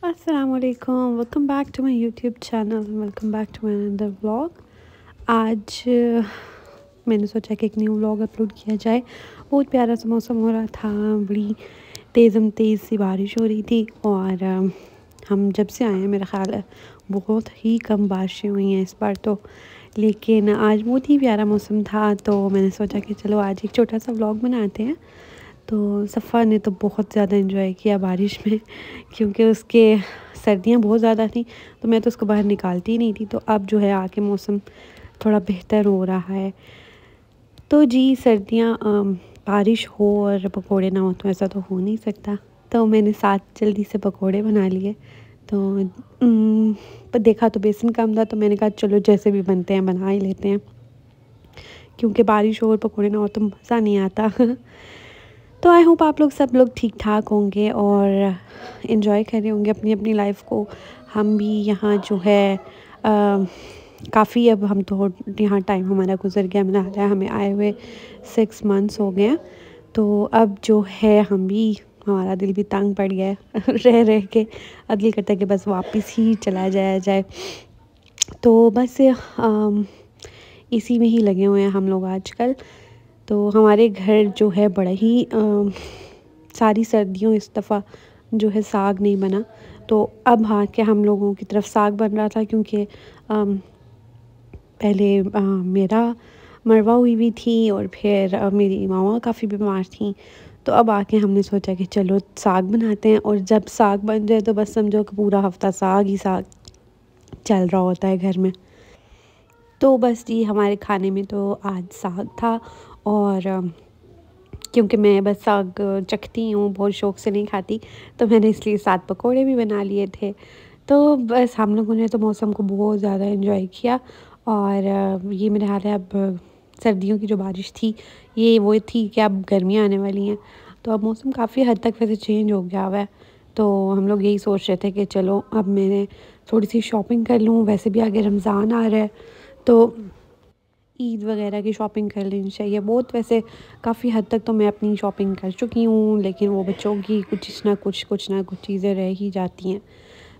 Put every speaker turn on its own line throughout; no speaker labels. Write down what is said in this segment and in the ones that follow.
अस्सलामुअलैकुम, welcome back to my YouTube channel, welcome back to my another vlog. आज मैंने सोचा कि एक न्यू व्लॉग अपलोड किया जाए। बहुत प्यारा सा मौसम हो रहा था, बड़ी तेज़ सी बारिश हो रही थी और हम जब से आए हैं मेरा ख़्याल है बहुत ही कम बारिशें हुई हैं इस बार तो। लेकिन आज बहुत ही प्यारा मौसम था तो मैंने सोचा कि चलो आज एक छोटा सा व्लॉग बनाते हैं। तो सफ़ा ने तो बहुत ज़्यादा एंजॉय किया बारिश में, क्योंकि उसके सर्दियाँ बहुत ज़्यादा थी तो मैं तो उसको बाहर निकालती ही नहीं थी। तो अब जो है आके मौसम थोड़ा बेहतर हो रहा है। तो जी सर्दियाँ बारिश हो और पकोड़े ना हो तो ऐसा तो हो नहीं सकता। तो मैंने 7 जल्दी से पकोड़े बना लिए। तो पर देखा तो बेसन कम था तो मैंने कहा चलो जैसे भी बनते हैं बना ही लेते हैं, क्योंकि बारिश हो और पकोड़े ना हो तो मज़ा नहीं आता। तो आई होप आप लोग सब लोग ठीक ठाक होंगे और इन्जॉय कर रहे होंगे अपनी अपनी लाइफ को। हम भी यहाँ जो है काफ़ी अब हम तो यहाँ टाइम हमारा गुजर गया, मैंने हाल हमें आए हुए 6 मंथ्स हो गए हैं। तो अब जो है हम भी हमारा दिल भी तंग पड़ गया है रह रह के। अब दिल करता है कि बस वापस ही चला जाया जाए। तो बस इसी में ही लगे हुए हैं हम लोग आजकल। तो हमारे घर जो है बड़ा ही सारी सर्दियों इस दफ़ा जो है साग नहीं बना। तो अब हाँ कि हम लोगों की तरफ साग बन रहा था, क्योंकि पहले मेरा मरवा हुई थी और फिर मेरी मामा काफ़ी बीमार थी। तो अब आके हमने सोचा कि चलो साग बनाते हैं, और जब साग बन जाए तो बस समझो कि पूरा हफ्ता साग ही साग चल रहा होता है घर में। तो बस जी हमारे खाने में तो आज साग था, और क्योंकि मैं बस साग चखती हूँ, बहुत शौक़ से नहीं खाती, तो मैंने इसलिए 7 पकोड़े भी बना लिए थे। तो बस हम लोगों ने तो मौसम को बहुत ज़्यादा एंजॉय किया। और ये मेरे हाल है अब सर्दियों की जो बारिश थी ये वो थी कि अब गर्मियाँ आने वाली हैं, तो अब मौसम काफ़ी हद तक वैसे चेंज हो गया हुआ है। तो हम लोग यही सोच रहे थे कि चलो अब मैंने थोड़ी सी शॉपिंग कर लूँ, वैसे भी आगे रमज़ान आ रहा है तो ईद वगैरह की शॉपिंग कर लेनी चाहिए। बहुत वैसे काफ़ी हद तक तो मैं अपनी शॉपिंग कर चुकी हूँ, लेकिन वो बच्चों की कुछ ना कुछ चीज़ें रह ही जाती हैं।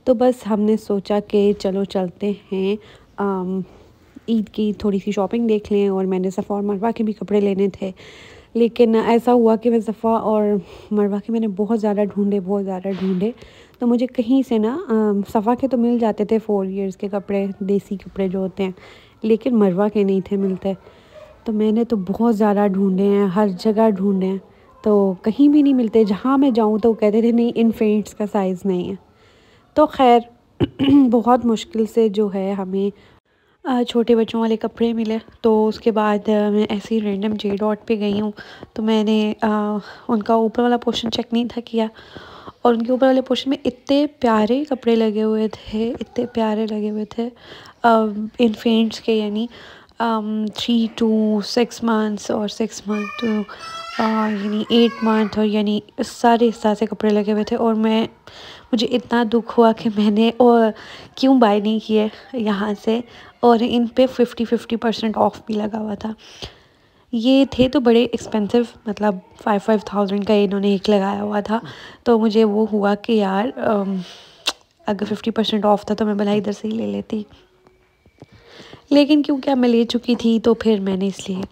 तो बस हमने सोचा कि चलो चलते हैं ईद की थोड़ी सी शॉपिंग देख लें। और मैंने सफ़ा और मरवा के भी कपड़े लेने थे, लेकिन ऐसा हुआ कि मैं सफ़ा और मरवा के मैंने बहुत ज़्यादा ढूंढे। तो मुझे कहीं से ना सफ़ा के तो मिल जाते थे 4 इयर्स के कपड़े, देसी कपड़े जो होते हैं, लेकिन मरवा के नहीं थे मिलते। तो मैंने तो बहुत ज़्यादा ढूंढे हैं, हर जगह ढूंढे हैं, तो कहीं भी नहीं मिलते। जहाँ मैं जाऊँ तो कहते थे नहीं इन्फेंट्स का साइज़ नहीं है। तो खैर बहुत मुश्किल से जो है हमें छोटे बच्चों वाले कपड़े मिले। तो उसके बाद मैं ऐसे ही रैंडम जे डॉट पे गई हूँ। तो मैंने उनका ऊपर वाला पोर्शन चेक नहीं था किया, और उनके ऊपर वाले पोर्शन में इतने प्यारे कपड़े लगे हुए थे, इतने प्यारे लगे हुए थे इन्फेंट्स के, यानी 3 to 6 मंथ्स और 6 मंथ टू यानी 8 मंथ, और यानी सारे इस तरह से कपड़े लगे हुए थे। और मुझे इतना दुख हुआ कि मैंने और क्यों बाय नहीं किए यहाँ से। और इन पे 50% ऑफ भी लगा हुआ था। ये थे तो बड़े एक्सपेंसिव, मतलब 5,000 का इन्होंने एक लगाया हुआ था। तो मुझे वो हुआ कि यार अगर 50% ऑफ था तो मैं भला इधर से ही ले लेती, लेकिन क्योंकि अब मैं ले चुकी थी तो फिर मैंने इसलिए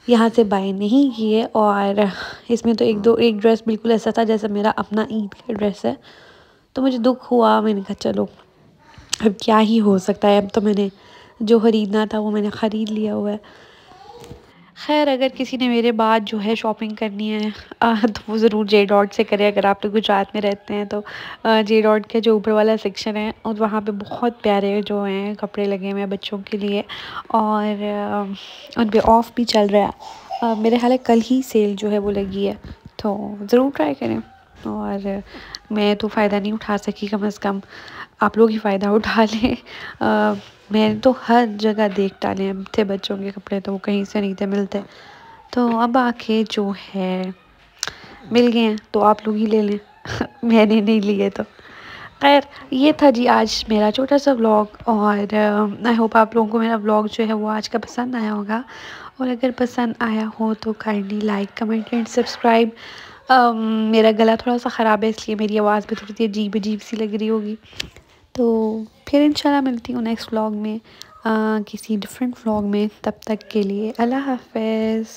यहाँ से बाय नहीं किए। और इसमें तो एक ड्रेस बिल्कुल ऐसा था जैसा मेरा अपना ईद का ड्रेस है। तो मुझे दुख हुआ, मैंने कहा चलो अब क्या ही हो सकता है, अब तो मैंने जो ख़रीदना था वो मैंने ख़रीद लिया हुआ है। खैर अगर किसी ने मेरे बाद जो है शॉपिंग करनी है तो वो ज़रूर जे डॉट से करें। अगर आप लोग गुजरात में रहते हैं तो जे डॉट के जो ऊपर वाला सेक्शन है और वहाँ पे बहुत प्यारे जो हैं कपड़े लगे हुए हैं बच्चों के लिए, और उन पे ऑफ़ भी चल रहा है। मेरे ख्याल है कल ही सेल जो है वो लगी है, तो ज़रूर ट्राई करें। और मैं तो फ़ायदा नहीं उठा सकी, कम से कम आप लोग ही फ़ायदा उठा लें। मैंने तो हर जगह देख डाले थे बच्चों के कपड़े, तो वो कहीं से नहीं थे मिलते। तो अब आके जो है मिल गए हैं तो आप लोग ही ले लें मैंने नहीं लिए तो। खैर ये था जी आज मेरा छोटा सा व्लॉग, और आई होप आप लोगों को मेरा व्लॉग जो है वो आज का पसंद आया होगा। और अगर पसंद आया हो तो kindly like, comment and subscribe मेरा गला थोड़ा सा ख़राब है, इसलिए मेरी आवाज़ भी थोड़ी सी अजीब अजीब सी लग रही होगी। तो फिर इंशाल्लाह मिलती हूँ नेक्स्ट व्लॉग में, किसी डिफरेंट व्लॉग में। तब तक के लिए अल्लाह हाफ़िज़।